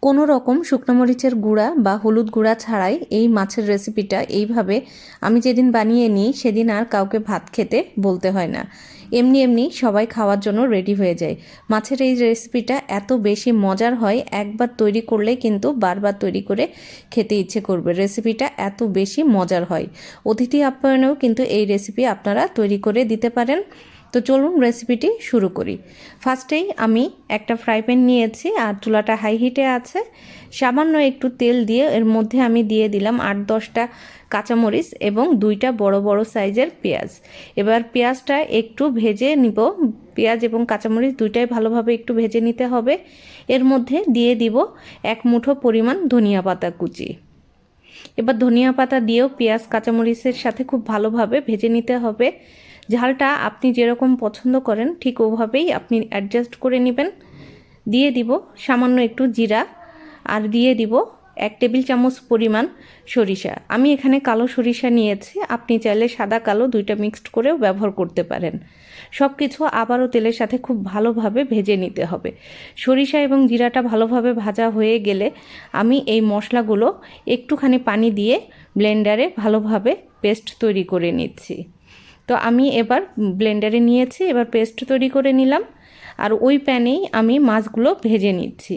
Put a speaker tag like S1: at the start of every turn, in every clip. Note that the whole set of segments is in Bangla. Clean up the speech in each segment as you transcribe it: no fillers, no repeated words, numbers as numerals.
S1: কোনো রকম শুকনো মরিচের গুঁড়া বা হলুদ গুঁড়া ছাড়াই এই মাছের রেসিপিটা এইভাবে আমি যেদিন বানিয়ে নিই সেদিন আর কাউকে ভাত খেতে বলতে হয় না। এমনি এমনি সবাই খাওয়ার জন্য রেডি হয়ে যায়। মাছের এই রেসিপিটা এত বেশি মজার হয়, একবার তৈরি করলে কিন্তু বারবার তৈরি করে খেতে ইচ্ছে করবে। রেসিপিটা এত বেশি মজার হয়। অতিথি আপ্যায়নেও কিন্তু এই রেসিপি আপনারা তৈরি করে দিতে পারেন। তো চলুন রেসিপিটি শুরু করি। ফার্স্টেই আমি একটা ফ্রাই প্যান নিয়েছি আর চুলাটা হাই হিটে আছে। সামান্য একটু তেল দিয়ে এর মধ্যে আমি দিয়ে দিলাম 8-10টা কাঁচামরিচ এবং 2টা বড় বড় সাইজের পেঁয়াজ। এবার পেঁয়াজটা একটু ভেজে নিব। পেঁয়াজ এবং কাঁচামরিচ দুইটাই ভালোভাবে একটু ভেজে নিতে হবে। এর মধ্যে দিয়ে দিব 1 মুঠো পরিমাণ ধনিয়া পাতা কুচি। এবার ধনিয়া পাতা দিয়েও পেঁয়াজ কাঁচামরিচের সাথে খুব ভালোভাবে ভেজে নিতে হবে। ঝালটা আপনি যেরকম পছন্দ করেন ঠিক ওভাবেই আপনি অ্যাডজাস্ট করে নেবেন। দিয়ে দিব সামান্য একটু জিরা আর দিয়ে দিব 1 টেবিল চামচ পরিমাণ সরিষা। আমি এখানে কালো সরিষা নিয়েছি, আপনি চাইলে সাদা কালো দুইটা মিক্সড করেও ব্যবহার করতে পারেন। সব কিছু আবারও তেলের সাথে খুব ভালোভাবে ভেজে নিতে হবে। সরিষা এবং জিরাটা ভালোভাবে ভাজা হয়ে গেলে আমি এই মশলাগুলো একটুখানি পানি দিয়ে ব্লেন্ডারে ভালোভাবে পেস্ট তৈরি করে নিচ্ছি। তো আমি এবার ব্লেন্ডারে নিয়েছি, এবার পেস্ট তৈরি করে নিলাম। আর ওই প্যানেই আমি মাছগুলো ভেজে নিচ্ছি।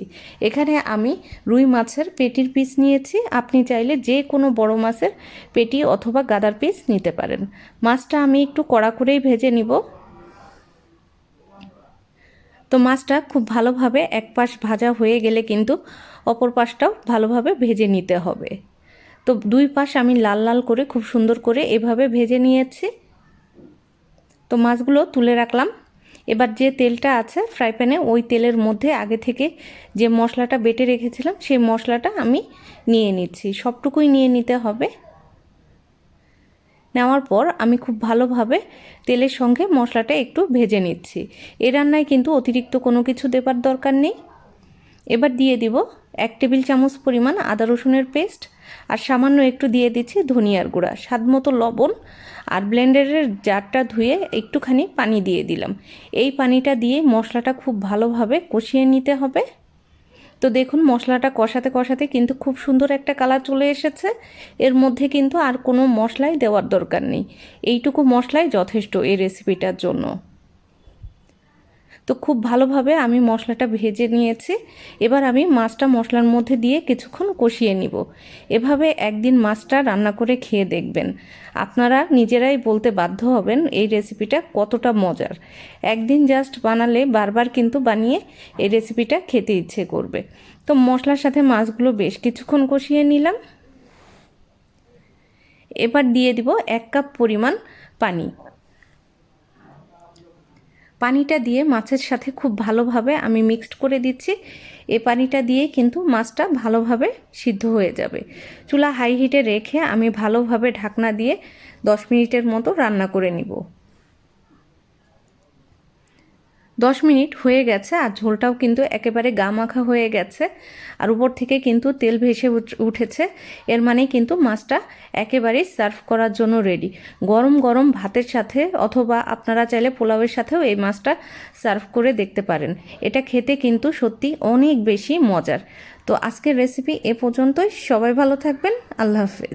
S1: এখানে আমি রুই মাছের পেটির পিস নিয়েছি, আপনি চাইলে যে কোনো বড় মাছের পেটি অথবা গাদার পিস নিতে পারেন। মাছটা আমি একটু কড়া করেই ভেজে নিব। তো মাছটা খুব ভালোভাবে এক পাশ ভাজা হয়ে গেলে কিন্তু অপর পাশটাও ভালোভাবে ভেজে নিতে হবে। তো দুই পাশ আমি লাল লাল করে খুব সুন্দর করে এভাবে ভেজে নিয়েছি। তো মাছগুলো তুলে রাখলাম। এবার যে তেলটা আছে ফ্রাই প্যানে, ওই তেলের মধ্যে আগে থেকে যে মশলাটা বেটে রেখেছিলাম সেই মশলাটা আমি নিয়ে নিচ্ছি। সবটুকুই নিয়ে নিতে হবে। নেওয়ার পর আমি খুব ভালোভাবে তেলের সঙ্গে মশলাটা একটু ভেজে নিচ্ছি। এই রান্নায় কিন্তু অতিরিক্ত কোনো কিছু দেবার দরকার নেই। এবার দিয়ে দিব 1 টেবিল চামচ পরিমাণ আদা রসুনের পেস্ট আর সামান্য একটু দিয়ে দিচ্ছি ধনিয়ার গুঁড়া, স্বাদমতো লবণ আর ব্লেন্ডারের জারটা ধুয়ে একটুখানি পানি দিয়ে দিলাম। এই পানিটা দিয়ে মশলাটা খুব ভালোভাবে কষিয়ে নিতে হবে। তো দেখুন মশলাটা কষাতে কষাতে কিন্তু খুব সুন্দর একটা কালার চলে এসেছে। এর মধ্যে কিন্তু আর কোনো মশলাই দেওয়ার দরকার নেই, এইটুকু মশলাই যথেষ্ট এই রেসিপিটার জন্য। তো খুব ভালোভাবে আমি মশলাটা ভেজে নিয়েছি। এবার আমি মাছটা মশলার মধ্যে দিয়ে কিছুক্ষণ কষিয়ে নিব। এভাবে একদিন মাছটা রান্না করে খেয়ে দেখবেন, আপনারা নিজেরাই বলতে বাধ্য হবেন এই রেসিপিটা কতটা মজার। একদিন জাস্ট বানালে বারবার কিন্তু বানিয়ে এই রেসিপিটা খেতে ইচ্ছে করবে। তো মশলার সাথে মাছগুলো বেশ কিছুক্ষণ কষিয়ে নিলাম। এবার দিয়ে দিব 1 কাপ পরিমাণ পানি। পানিটা দিয়ে মাছের সাথে খুব ভালোভাবে আমি মিক্সড করে দিচ্ছি। এই পানিটা দিয়ে কিন্তু মাছটা ভালোভাবে সিদ্ধ হয়ে যাবে। চুলা হাই হিটে রেখে আমি ভালোভাবে ঢাকনা দিয়ে 10 মিনিটের মতো রান্না করে নিব। 10 মিনিট হয়ে গেছে আর ঝোলটাও কিন্তু একেবারে গা মাখা হয়ে গেছে আর উপর থেকে কিন্তু তেল ভেসে উঠেছে। এর মানে কিন্তু মাছটা একেবারেই সার্ভ করার জন্য রেডি। গরম গরম ভাতের সাথে অথবা আপনারা চাইলে পোলাওয়ের সাথেও এই মাছটা সার্ভ করে দেখতে পারেন। এটা খেতে কিন্তু সত্যি অনেক বেশি মজার। তো আজকের রেসিপি এ পর্যন্তই। সবাই ভালো থাকবেন। আল্লাহ হাফেজ।